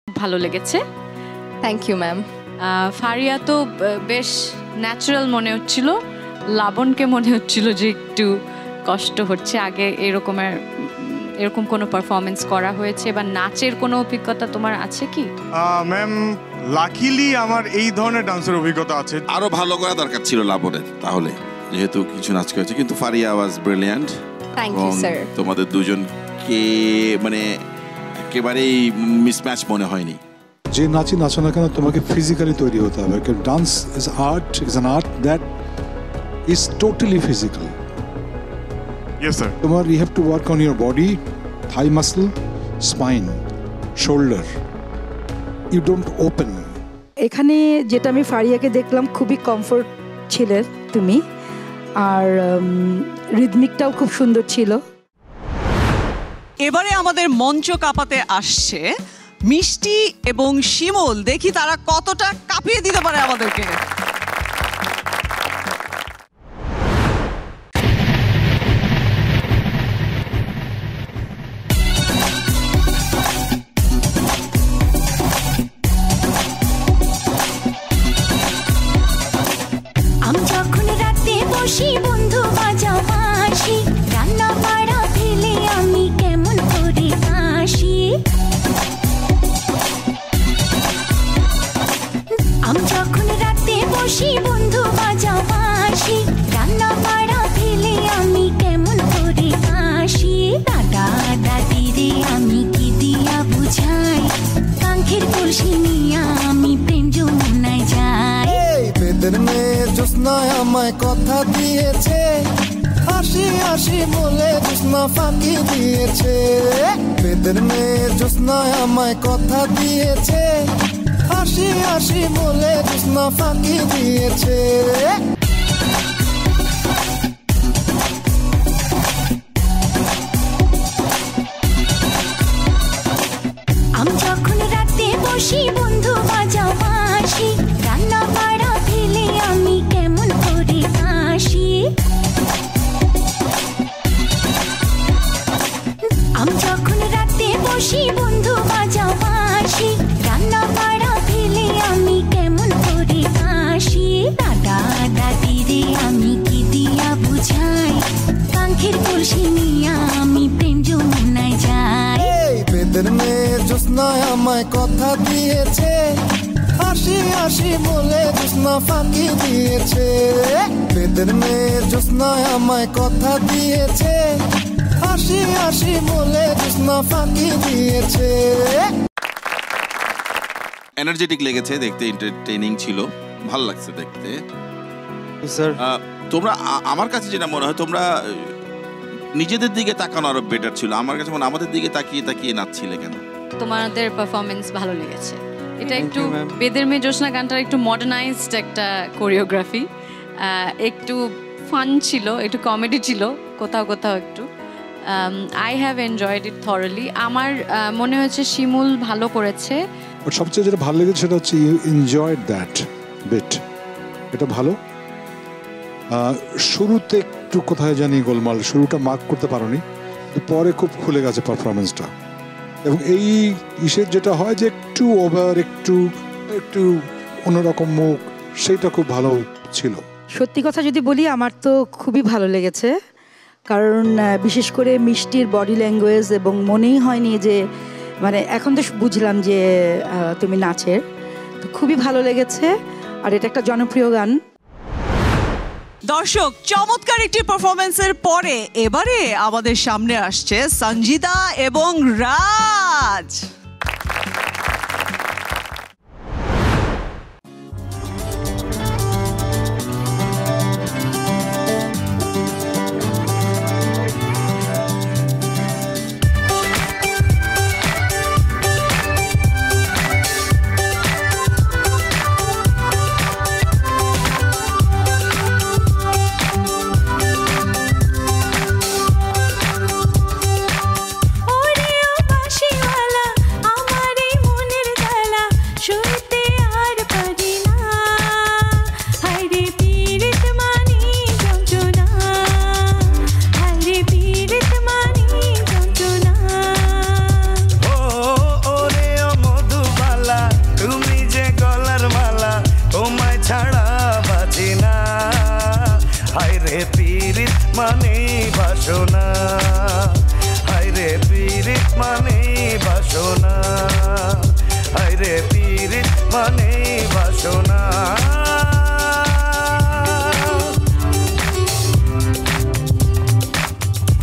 ভালো লেগেছে। Thank you ma'am. ফারিয়া তো বেশ ন্যাচারাল মনে হচ্ছিল, লাবণকে মনে হচ্ছিল যে একটু কষ্ট হচ্ছে। আগে এরকমের এরকম কোনো পারফরমেন্স করা হয়েছে বা নাচের কোনো অভিজ্ঞতা তোমার আছে কি? ম্যাম লাকিলি আমার এই ধরনের ডান্সের অভিজ্ঞতা আছে। আরো ভালো করা দরকার ছিল লাবণের, তাহলে যেহেতু কিছু নাচ করেছে, কিন্তু Faria was brilliant. Thank you sir. তোমাদের দুজনকে মানে একেবারেই মিসম্যাচ মনে হয়নি। যে নাচই নাচো না কেন তোমাকে ফিজিক্যালি তৈরি হতে হবে, কারণ dance is art, is an art that is totally physical. Yes sir. তোমার you have to work on your body, thigh muscle, spine, shoulder, you don't open. এখানে যেটা আমি ফারিয়াকে দেখলাম, খুবই কমফোর্ট ছিলে তুমি, আর রিদমিকটাও খুব সুন্দর ছিল। এবারে আমাদের মঞ্চ কাঁপাতে আসছে মিষ্টি এবং শিমুল। দেখি তারা কতটা কাঁপিয়ে দিতে পারে আমাদেরকে। আমি যখন রাতে বসি বন্ধু বাজাও বাঁশি, রান্না বাড়া ফেলে আমি কেমন করে আসি। আমি যখন রাতে বসি বন্ধু বাজাও বাঁশি, রান্না বাড়া ফেলে আমি কেমন করে আসি। দাদা দাদি রে আমি কি দিয়া বুঝাই, কাঙ্ক্ষের কলসি নিয়া আমি প্রেম যমুনায় যাই। বেদের মেয়ে জ্যোৎস্নায় আমায় কথা দিয়েছে, হাসি হাসি বলে জ্যোৎস্না ফাঁকি দিয়েছে। বেদের মেয়ে জ্যোৎস্নায় আমায় কথা দিয়েছে, হাসি হাসি বলে জ্যোৎস্না ফাঁকি দিয়েছে। আমি যখন রাতে বসি বন্ধু বাজাও বাঁশি, রান্না বাড়া ফেলে আমি কেমন করে আসি। আমি যখন রাতে বসি বন্ধু বাজাও বাঁশি, রান্না বাড়া ফেলে আমি কেমন করে আসি। দাদা দাদি রে আমি কি দিয়া বুঝাই, কাঙ্ক্ষের কলসি নিয়া আমি প্রেম যমুনায় যাই। বেদের মেয়ে জ্যোৎস্নায় আমায় কথা দিয়েছে, হাসি হাসি বলে জ্যোৎস্না ফাঁকি দিয়েছে। বেদের মেয়ে জ্যোৎস্নায় আমায় কথা দিয়েছে, হাসি হাসি বলে জ্যোৎস্না ফাঁকি দিয়েছে। এনার্জেটিক লেগেছে দেখতে, এন্টারটেইনিং ছিল, ভালো লাগছে দেখতে। স্যার তোমরা আমার কাছে যেটা মনে হয়, তোমরা নিজেদের দিকে তাকানো আরো বেটার ছিল। আমার কাছে মনে হয় আমাদের দিকে তাকিয়ে তাকিয়ে নাচছিলে কেন? তোমাদের পারফরমেন্স ভালো লেগেছে। এটা একটু বেদের মেয়ে জ্যোৎস্না গানটার একটু মডার্নাইজড একটা কোরিওগ্রাফি, একটু ফান ছিল, একটু কমেডি ছিল কোথাও কোথাও একটু। I have enjoyed it thoroughly. আমার মনে হয়েছে শিমুল ভালো করেছে। সবচেয়ে যেটা ভালো লেগেছে সেটা হচ্ছে ইউ এনজয়েড দ্যাট বিট, এটা ভালো। শুরুতে একটু কোথায় জানি গোলমাল, শুরুটা মার্ক করতে পারোনি, পরে খুব খুলে গেছে পারফরমেন্সটা। এবং এই ইসের যেটা হয় যে একটু ওভার, একটু একটু অন্যরকম মুখ, সেইটা খুব ভালো ছিল। সত্যি কথা যদি বলি, আমার তো খুবই ভালো লেগেছে, কারণ বিশেষ করে মিষ্টির বডি ল্যাঙ্গুয়েজ, এবং মনেই হয়নি যে মানে এখন তো বুঝলাম যে তুমি নাচের, তো খুবই ভালো লেগেছে। আর এটা একটা জনপ্রিয় গান। দর্শক, চমৎকার একটি পারফরমেন্সের পরে এবারে আমাদের সামনে আসছে সঞ্জিতা এবং রাজ। পীড়িত মানে বাসনা, হায় রে হায়রে পীড়িত মানেই বাসনা, হায়রে পীড়িত মানেই বাসনা।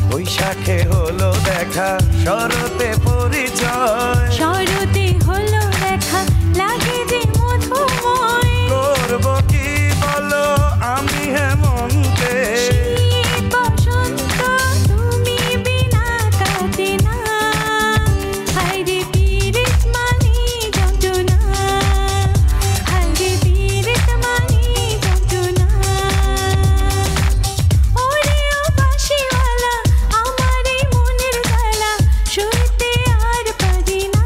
বৈশাখে হলো দেখা, শরতে পরিচয়, শরতে হলো দেখা, লাগে যে মধুময়। করব কি বলো আমি হেমন্তে, শীত বসন্ত তুমি বিনা কাটে না, হায়রে পীড়িত মানে যন্ত্রণা, হায়রে পীড়িত মানে যন্ত্রণা। ওরে ও বাঁশিওয়ালা, আমার এই মনের জ্বালা সইতে আর পারি না,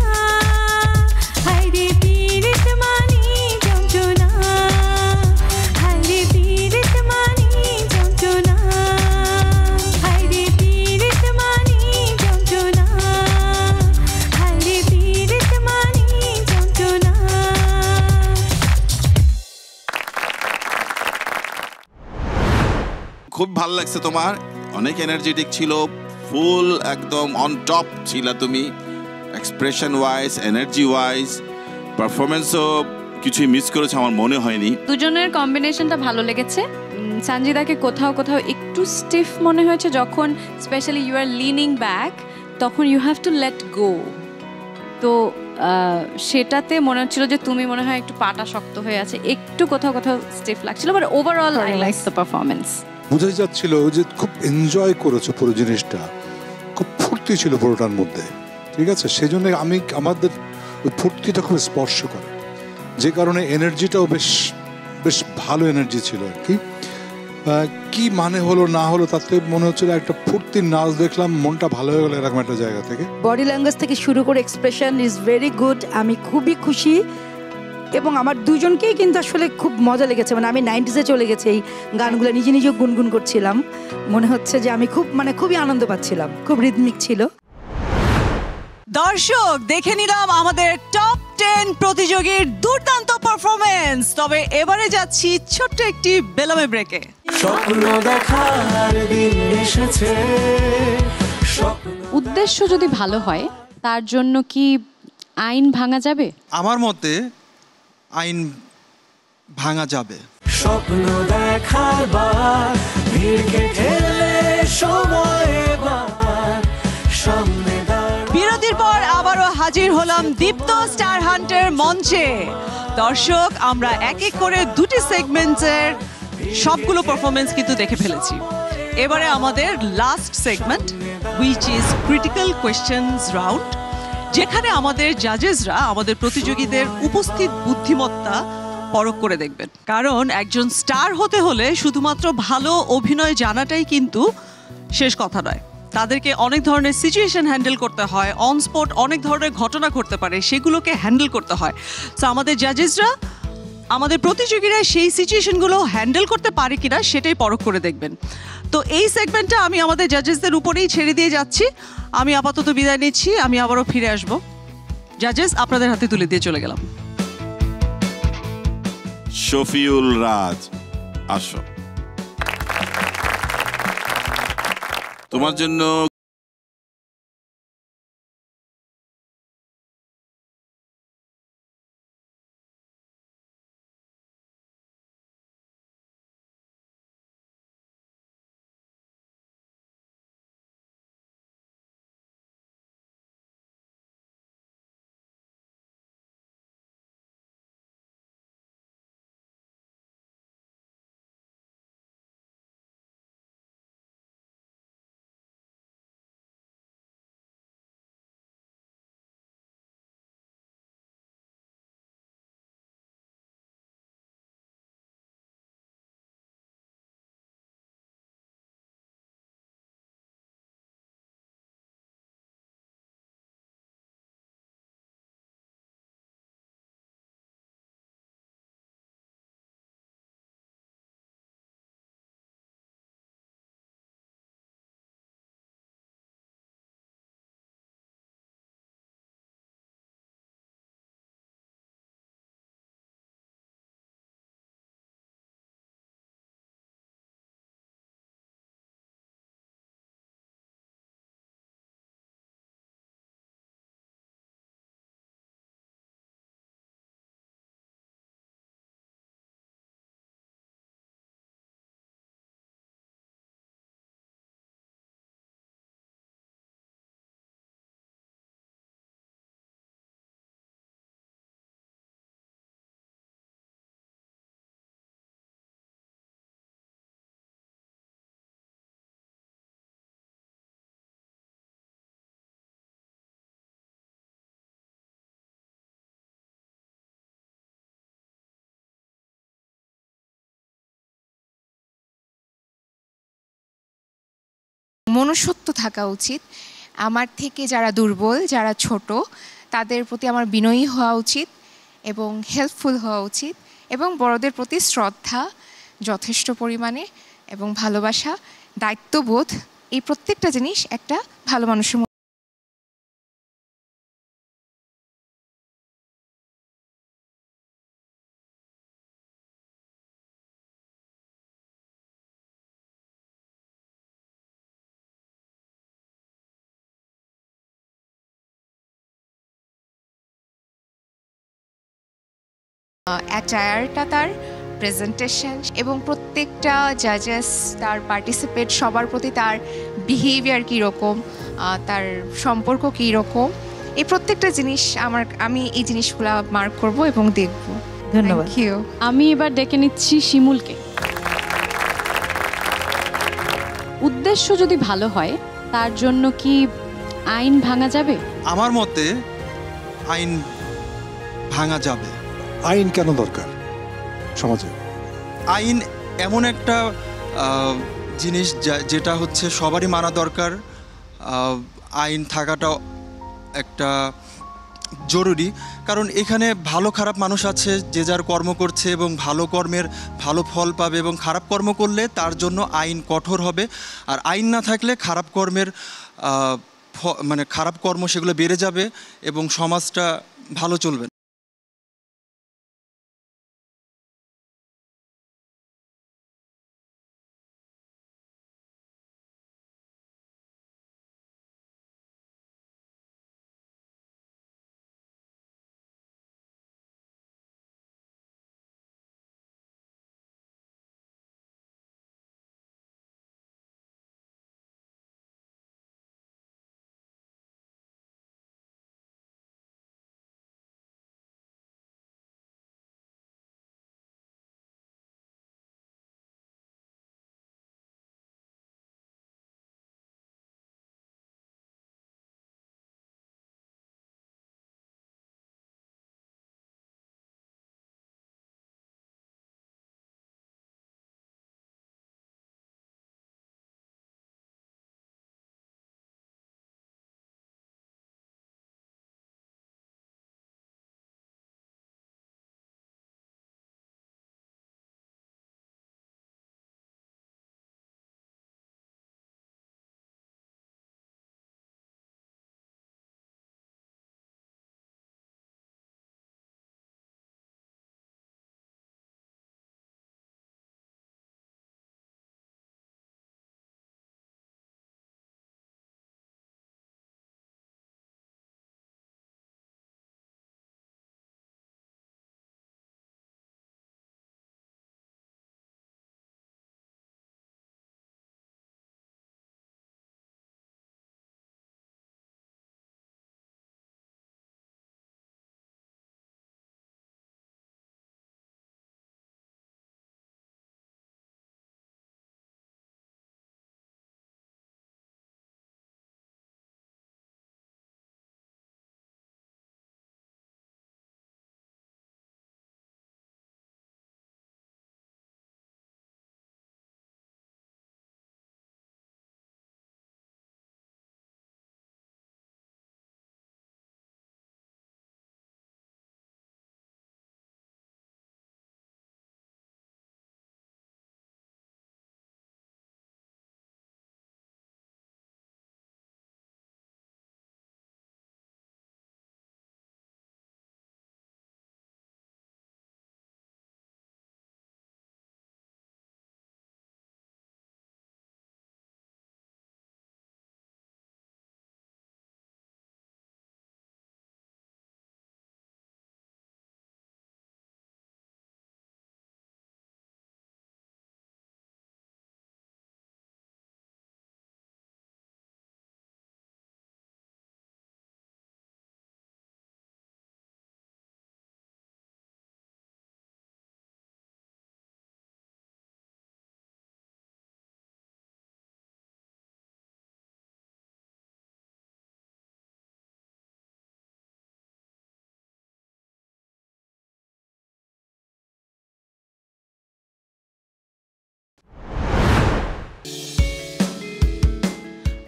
হায়রে পীড়িত মানে যন্ত্রণা, হায়রে পীড়িত মানে যন্ত্রণা, হায়রে পীড়িত মানে যন্ত্রণা, হায়রে পীড়িত মানে যন্ত্রণা। খুব ভালো লাগছে তোমার, অনেক এনার্জেটিক ছিল, ফুল একদম অন টপ ছিল তুমি, এক্সপ্রেশন ওয়াইজ, এনার্জি ওয়াইজ, পারফরমেন্সও কিছুই মিস করেছে আমার মনে হয়নি। দুজনের কম্বিনেশনটা ভালো লেগেছে। সঞ্জিদাকে কোথাও কোথাও একটু স্টিফ মনে হয়েছে, যখন specially you are leaning back, তখন you have to let go. তো সেটাতে মনে হচ্ছিল যে তুমি মনে হয় একটু পাটা শক্ত হয়ে আছে, একটু কোথাও কোথাও স্টিফ লাগছিল, but overall I like the performance. বোঝাই যাচ্ছিল যে খুব এনজয় করেছো পুরো জিনিসটা, খুব ফুর্তি ছিল পুরোটার মধ্যে, ঠিক আছে? সেই জন্য আমাদের ওই ফুর্তিটা খুব স্পর্শ করে, যে কারণে এনার্জিটাও বেশ বেশ ভালো এনার্জি ছিল আর কি। কি মানে হলো না হলো তাতে মনে হচ্ছিল একটা ফুর্তির নাচ দেখলাম, মনটা ভালো হয়ে গেল এরকম একটা জায়গা থেকে। বডি ল্যাঙ্গুয়েজ থেকে শুরু করে এক্সপ্রেশন ইজ ভেরি গুড। আমি খুবই খুশি এবং আমার দুজনকেই কিন্তু আসলে খুব মজা লেগেছে। মানে আমি 90s চলে গেছি, এই গানগুলো নিজে নিজে গুনগুন করছিলাম, মনে হচ্ছে যে আমি খুবই আনন্দ পাচ্ছিলাম, খুব রিদমিক ছিল। দর্শক, দেখে নিলাম আমাদের টপ 10 প্রতিযোগীর দুর্দান্ত পারফরমেন্স। তবে এবারে যাচ্ছি ছোট্ট একটি বেলামে ব্রেকে। স্বপ্ন দেখার দিন এসেছে। উদ্দেশ্য যদি ভালো হয়, তার জন্য কি আইন ভাঙা যাবে? আমার মতে আইন ভাঙা যাবে। স্বপ্ন দেখার বার ভিড় কেটে সময় এবার সামনে দাঁড়। বিরতির পর আবারও হাজির হলাম দীপ্ত স্টার হান্টের মঞ্চে। দর্শক, আমরা এক এক করে দুটি সেগমেন্টের সবগুলো পারফরমেন্স কিন্তু দেখে ফেলেছি। এবারে আমাদের last segment, which is critical questions round, যেখানে আমাদের জাজেসরা আমাদের প্রতিযোগীদের উপস্থিত বুদ্ধিমত্তা পরখ করে দেখবেন। কারণ একজন স্টার হতে হলে শুধুমাত্র ভালো অভিনয় জানাটাই কিন্তু শেষ কথা নয়। তাদেরকে অনেক ধরনের সিচুয়েশন হ্যান্ডেল করতে হয়, অন স্পট অনেক ধরনের ঘটনা ঘটতে পারে, সেগুলোকে হ্যান্ডেল করতে হয়। সো আমাদের জাজেসরা, আমাদের প্রতিযোগীরা সেই সিচুয়েশনগুলো হ্যান্ডেল করতে পারে কিনা সেটাই পরখ করে দেখবেন। তো এই সেগমেন্টটা আমি আমাদের জাজেসদের উপরেই ছেড়ে দিয়ে যাচ্ছি। আমি আপাতত বিদায় নিচ্ছি, আমি আবারও ফিরে আসব। জাজেস, আপনাদের হাতে তুলে দিয়ে চলে গেলাম। শফিউল রাজ, আসো। তোমার জন্য মনুষ্যত্ব থাকা উচিত। আমার থেকে যারা দুর্বল, যারা ছোট, তাদের প্রতি আমার বিনয়ী হওয়া উচিত এবং হেল্পফুল হওয়া উচিত, এবং বড়দের প্রতি শ্রদ্ধা যথেষ্ট পরিমাণে এবং ভালোবাসা, দায়িত্ববোধ, এই প্রত্যেকটা জিনিস একটা ভালো মানুষের অ্যাটায়ারটা, তার প্রেজেন্টেশন এবং প্রত্যেকটা জাজেস, তার পার্টিসিপেট সবার প্রতি তার বিহেভিয়ার কীরকম, তার সম্পর্ক কীরকম, এই প্রত্যেকটা জিনিস আমি এই জিনিসগুলো মার্ক করব এবং দেখব। ধন্যবাদ। আমি এবার ডেকে নিচ্ছি শিমুলকে। উদ্দেশ্য যদি ভালো হয় তার জন্য কি আইন ভাঙা যাবে? আমার মতে আইন ভাঙা যাবে। আইন কেন দরকার সমাজে? আইন এমন একটা জিনিস যেটা হচ্ছে সবারই মানা দরকার। আইন থাকাটা একটা জরুরি, কারণ এখানে ভালো খারাপ মানুষ আছে, যে যার কর্ম করছে এবং ভালো কর্মের ভালো ফল পাবে, এবং খারাপ কর্ম করলে তার জন্য আইন কঠোর হবে। আর আইন না থাকলে খারাপ কর্মের মানে খারাপ কর্ম সেগুলো বেড়ে যাবে এবং সমাজটা ভালো চলবে।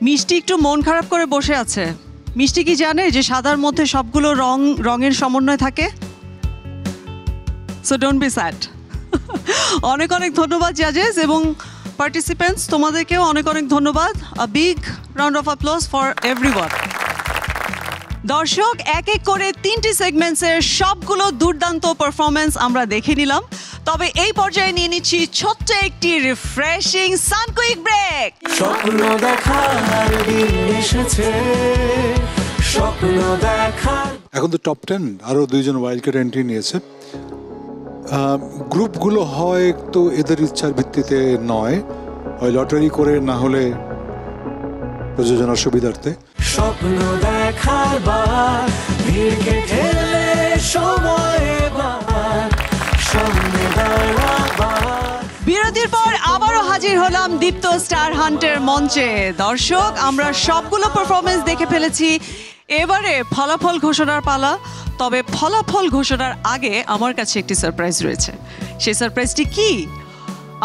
মিষ্টি একটু মন খারাপ করে বসে আছে। মিষ্টি কি জানে যে সাদার মধ্যে সবগুলো রঙের সমন্বয় থাকে? So don't be sad. অনেক অনেক ধন্যবাদ জাজেস এবং পার্টিসিপেন্টস, তোমাদেরকেও অনেক অনেক ধন্যবাদ। A big round of applause for everyone. দর্শক, এক এক করে 3টি সেগমেন্টসের সবগুলো দুর্দান্ত পারফরমেন্স আমরা দেখে নিলাম। তবে এই পর্যায়ে নিয়ে নিচ্ছি ছোট্ট একটি রিফ্রেশিং সানকুইক ব্রেক। স্বপ্ন দেখার দিন এসেছে, স্বপ্ন দেখার। এখন তো টপ 10 আরও 2জন ওয়াইল্ড কার্ড এন্ট্রি নিয়েছে। গ্রুপগুলো হয় তো এদের ইচ্ছার ভিত্তিতে নয়, হয় লটারি করে, না হলে প্রযোজনার সুবিধার্থে। স্বপ্ন দেখার বার, ভিড়কে ঠেলে সময় এবার, সামনে দাঁড়াবার। বিরতির পর আবারও হাজির হলাম দীপ্ত স্টার হান্টের মঞ্চে। দর্শক, আমরা সবগুলো পারফরমেন্স দেখে ফেলেছি। এবারে ফলাফল ঘোষণার পালা। তবে ফলাফল ঘোষণার আগে আমার কাছে একটি সারপ্রাইজ রয়েছে। সেই সারপ্রাইজটি কি?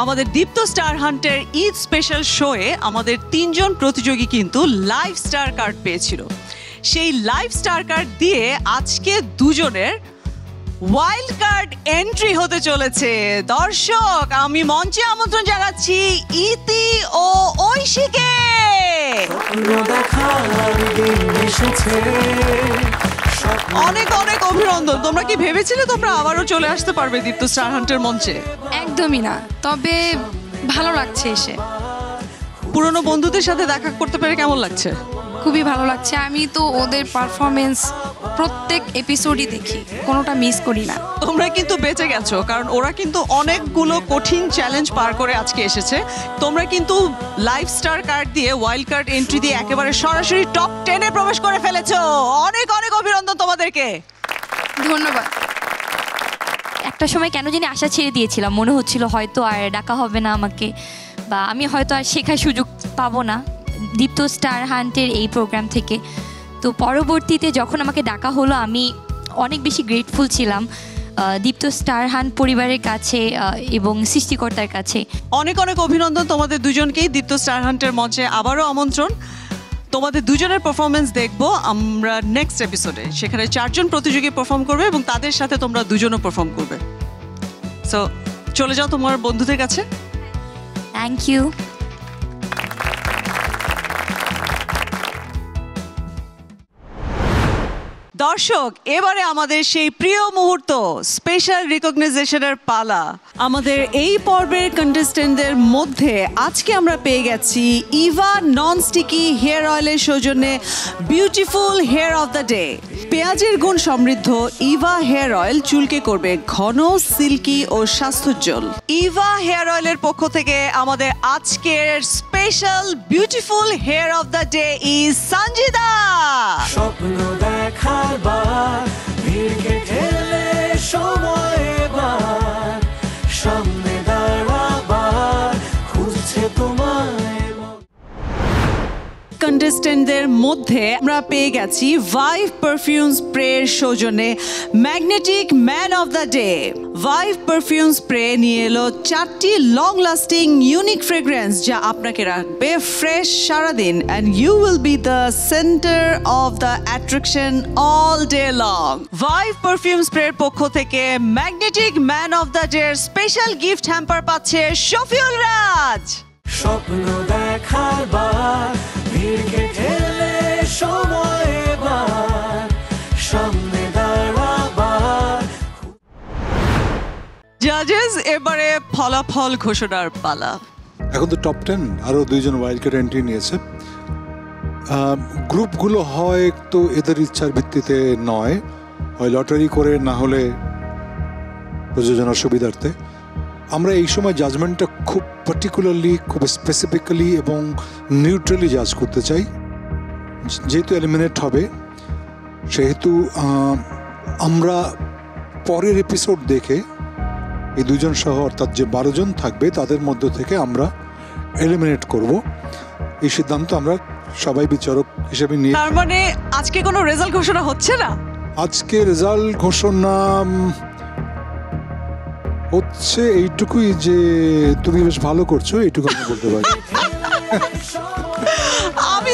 আমাদের দীপ্ত স্টার হান্টের ঈদ স্পেশাল শোয়ে আমাদের 3জন প্রতিযোগী কিন্তু লাইভ স্টার কার্ড পেয়েছিল। সেই লাইভ স্টার কার্ড দিয়ে আজকে 2জনের ওয়াইল্ড কার্ড এন্ট্রি হতে চলেছে। দর্শক, আমি মঞ্চে আমন্ত্রণ জানাচ্ছি ইতি ও ঐশীকে। অনেক অনেক অভিনন্দন। তোমরা কি ভেবেছিলে তোমরা আবারও চলে আসতে পারবে দীপ্ত স্টার হান্টের মঞ্চে? একদমই না, তবে ভালো লাগছে এসে। পুরনো বন্ধুদের সাথে দেখা করতে পেরে কেমন লাগছে? খুবই ভালো লাগছে। আমি তো ওদের পারফরমেন্স প্রত্যেক এপিসোডই দেখি, কোনোটা মিস করি না। তোমরা কিন্তু বেঁচে গেছো, কারণ ওরা কিন্তু অনেকগুলো কঠিন চ্যালেঞ্জ পার করে আজকে এসেছে। তোমরা কিন্তু লাইভ স্টার কার্ড দিয়ে ওয়াইল্ড কার্ড এন্ট্রি দিয়ে একেবারে সরাসরি টপ 10-এ প্রবেশ করে ফেলেছো। অনেক অনেক অভিনন্দন তোমাদেরকে। ধন্যবাদ। একটা সময় কেন জানি আশা ছেড়ে দিয়েছিলাম, মনে হচ্ছিল হয়তো আর ডাকা হবে না আমাকে, বা আমি হয়তো আর শেখার সুযোগ পাবো না দীপ্ত স্টার হান্টের এই প্রোগ্রাম থেকে। তো পরবর্তীতে যখন আমাকে ডাকা হলো, আমি অনেক বেশি গ্রেটফুল ছিলাম দীপ্ত স্টার হান্ট পরিবারের কাছে এবং সৃষ্টিকর্তার কাছে। অনেক অনেক অভিনন্দন তোমাদের 2জনকেই। দীপ্ত স্টার হান্টের মঞ্চে আবারও আমন্ত্রণ। তোমাদের 2জনের পারফরমেন্স দেখবো আমরা নেক্সট এপিসোডে। সেখানে 4জন প্রতিযোগী পারফর্ম করবে এবং তাদের সাথে তোমরা 2জনও পারফর্ম করবে। সো চলে যাও তোমার বন্ধুদের কাছে। Thank you. দর্শক, এবারে আমাদের সেই প্রিয় মুহূর্ত, স্পেশাল রিকগনাইজেশনের পালা। আমাদের এই পর্বের কন্টেস্টেন্টদের মধ্যে আজকে আমরা পেয়ে গেছি ইভা নন স্টিকি হেয়ার অয়েলের সৌজন্যে beautiful hair of the day. পেঁয়াজের গুণ সমৃদ্ধ ইভা হেয়ার অয়েল চুলকে করবে ঘন, সিল্কি ও স্বাস্থ্যোজ্জ্বল। ইভা হেয়ার অয়েলের পক্ষ থেকে আমাদের আজকের special beautiful hair of the day is Sanjida. স্বপ্ন দেখার বার, ভিড়কে ঠেলে সময় এবার, সামনে দাঁড়াবার, খুঁজছে তোমায়। কন্টেস্টেন্টদের মধ্যে আমরা পেয়ে গেছি ভাইভ পারফিউম স্প্রের সৌজন্যে magnetic man of the day. Vibe perfume spray নিয়ে এলো 4টি লং লাস্টিং ইউনিক ফ্রেগ্রেন্স, যা আপনাকে রাখবে ফ্রেশ সারাদিন, and you will be the centre of the attraction all day long. Vibe perfume স্প্রের পক্ষ থেকে magnetic man of the day special gift hamper পাচ্ছে শফিউল রাজ। স্বপ্ন দেখার বার, ভিড়কে ঠেলে সময় এবার, সামনে দাঁড়াবার। জাজেস, এবারে ফলাফল ঘোষণার পালা। এখন তো টপ 10 আরও 2জন ওয়াইল্ড কার্ড এন্ট্রি নিয়েছে। গ্রুপগুলো হয় তো এদের ইচ্ছার ভিত্তিতে নয়, হয় লটারি করে, না হলে প্রযোজনার সুবিধার্থে। আমরা এই সময় জাজমেন্টটা খুব পার্টিকুলারলি, খুব স্পেসিফিক্যালি এবং নিউট্রালি জাজ করতে চাই। যেহেতু এলিমিনেট হবে, সেহেতু আমরা পরের এপিসোড দেখে এই 2জন সহ অর্থাৎ যে 12 জন থাকবে তাদের মধ্য থেকে আমরা এলিমিনেট করব। এই সিদ্ধান্ত আমরা সবাই বিচারক হিসেবে নিয়ে। তার মানে আজকে কোনো রেজাল্ট ঘোষণা হচ্ছে না? আজকে রেজাল্ট ঘোষণা হচ্ছে এইটুকুই যে তুমি বেশ ভালো করছো, এইটুকু আমি বলতে পারি। আমি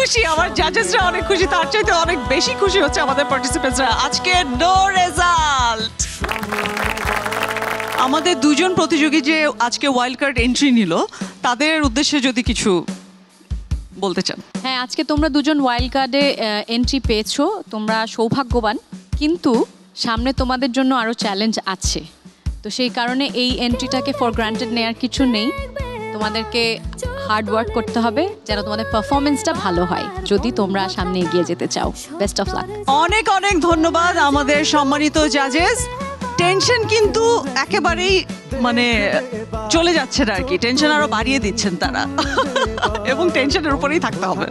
খুশি, আমার জাজেসরা অনেক খুশি, তার চাইতে অনেক বেশি খুশি হচ্ছে আমাদের পার্টিসিপেন্টসরা। আজকে নো রেজাল্ট। আমাদের দুজন প্রতিযোগী যে আজকে ওয়াইল্ড কার্ড এন্ট্রি নিল, তাদের উদ্দেশ্যে যদি কিছু বলতে চান। হ্যাঁ, আজকে তোমরা দুজন ওয়াইল্ড কার্ডে এন্ট্রি পেয়েছো, তোমরা সৌভাগ্যবান, কিন্তু সামনে তোমাদের জন্য আরও চ্যালেঞ্জ আছে। তো সেই কারণে এই এন্ট্রিটাকে ফর গ্রান্টেড নেওয়ার কিছু নেই, তোমাদেরকে হার্ড ওয়ার্ক করতে হবে যেন তোমাদের পারফরমেন্সটা ভালো হয় যদি তোমরা সামনে এগিয়ে যেতে চাও। Best of luck. অনেক অনেক ধন্যবাদ আমাদের সম্মানিত জাজেস। টেনশন কিন্তু একেবারেই মানে চলে যাচ্ছে না আর কি, টেনশন আরো বাড়িয়ে দিচ্ছেন তারা এবং টেনশনের উপরেই থাকতে হবে।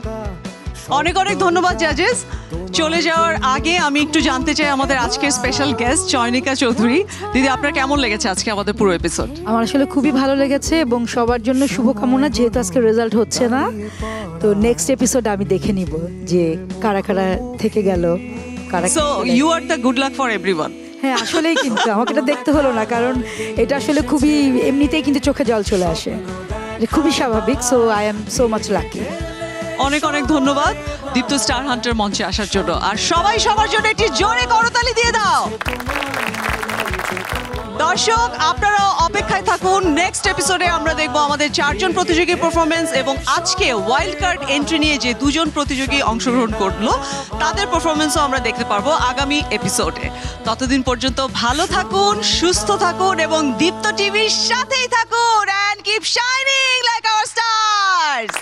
অনেক অনেক ধন্যবাদ জাজেস। চলে যাওয়ার আগে আমি একটু জানতে চাই আমাদের আজকের স্পেশাল গেস্ট চয়নিকা চৌধুরী। দিদি, আপনার কেমন লেগেছে আজকে আমাদের পুরো এপিসোড? আমার আসলে খুবই ভালো লেগেছে এবং সবার জন্য শুভকামনা, যেহেতু আজকে রেজাল্ট হচ্ছে না, তো নেক্সট এপিসোড আমি দেখে নিব যে কারা কারা থেকে গেল, কারা। So you are the good luck for everyone. হ্যাঁ, আসলেই কিন্তু আমাকে এটা দেখতে হলো না, কারণ এটা আসলে খুবই এমনিতেই কিন্তু চোখে জল চলে আসে, এটা খুবই স্বাভাবিক। So I am so much lucky. অনেক অনেক ধন্যবাদ দীপ্ত স্টার হান্টার মঞ্চে আসার জন্য। আর সবাই সবার জন্য একটি জোরে করতালি দিয়ে দাও। দর্শক, আপনারা অপেক্ষায় থাকুন, নেক্সট এপিসোডে আমরা দেখব আমাদের 4 জন প্রতিযোগীর পারফরমেন্স এবং আজকে ওয়াইল্ড কার্ড এন্ট্রি নিয়ে যে 2 জন প্রতিযোগী অংশগ্রহণ করলো তাদের পারফরমেন্সও আমরা দেখতে পারবো আগামী এপিসোডে। ততদিন পর্যন্ত ভালো থাকুন, সুস্থ থাকুন এবং দীপ্ত টিভির সাথেই থাকুন। And keep shining like our stars.